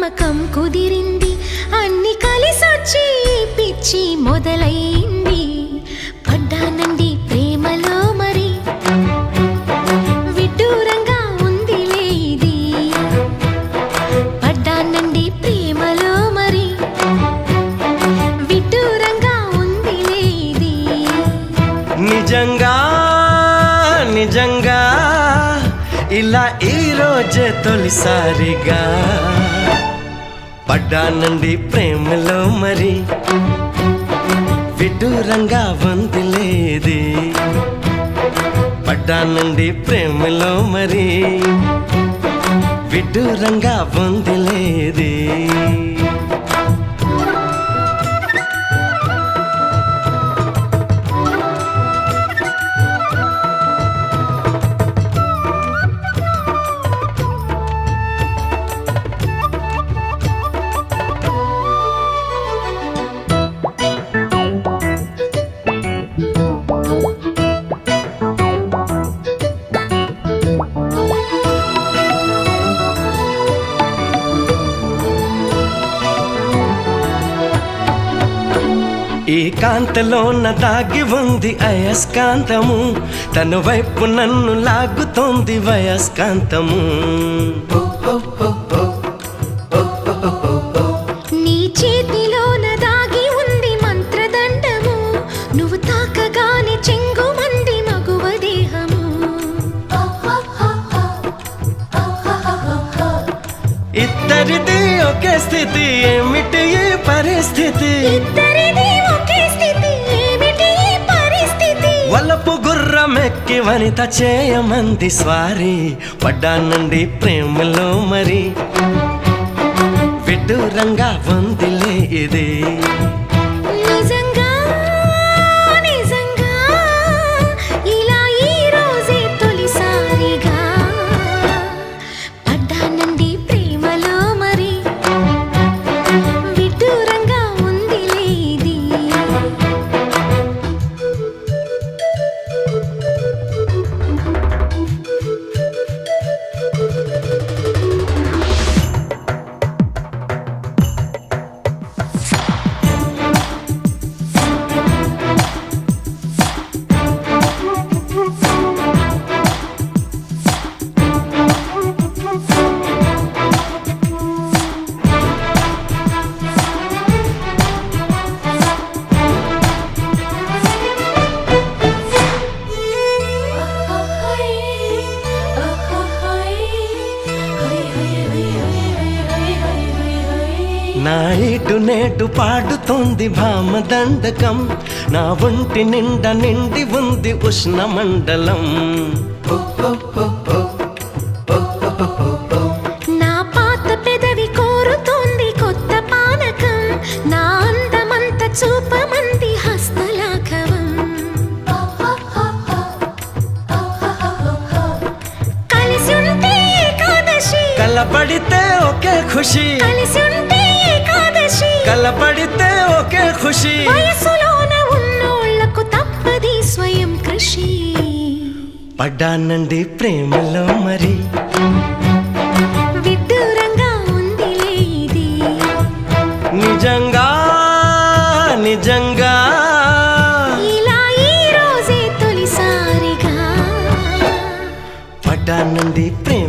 నమ్మకం కుదిరింది, అన్ని కలిసొచ్చి పిచ్చి మొదలైంది. పడ్డానండి ప్రేమలో మరి, విడ్డూరంగా ఉందిలే ఇది. పడ్డానండి ప్రేమలో మరి, విడ్డూరంగా ఉందిలే ఇది. నిజంగా నిజంగా ఇలా ఈ రోజే తొలిసారిగా పడ్డానండి ప్రేమలో మరి, విడ్డూరంగా వందిలేది. పడ్డానండి ప్రేమలో మరి, విడ్డూరంగా వందిలేది. ఈ కాంతలోన దాగి ఉంది అయస్కాంతము, తన వైపు నన్ను లాగుతోంది వయస్కాంతము. నీ చేతిలోన దాగి ఉంది మంత్రదండము, నువ్వు తాకగానే చెంగుమంది మగువ దేహము. ఇద్దరిది ఒకే స్థితి, ఏమిటి ఈ పరిస్థితి? వలపు గుర్రమెక్కి వనిత చేయమంది స్వారీ. పడ్డానండి ప్రేమలో మరి, విడ్డూరంగా వందిలే ఇది. నిజంగా నిజంగా ఇలా ఈ రోజే తొలిసారిగా పడ్డానండి ప్రేమలో మరి, విడ్డూరంగా ఉందిలే ఇది. నా ఇటు నేటు పాడుతోంది భామదండకం, నా ఒంటి నిండా నిండి ఉంది ఉష్ణ మండలం. నా పాత పెదవి కోరుతోంది కొత్త పానకం, నా అందమంత చూపమంది హస్తలాఘవం. కలిసి ఉంటే ఏకాదశి, కలపడితే ఒకే ఖుషి. కలిసి ఉంటే ఏకాదశి, కలపడితే ఒకే ఖుషి. వయసులోన ఉన్నోళ్లకు తప్పది స్వయం కృషి. పడ్డానండి ప్రేమలో మరి, విడ్డూరంగా ఉందిలే ఇది. నిజంగా నిజంగా ఇలా ఈ రోజే తొలిసారిగా పడ్డానండి ప్రేమ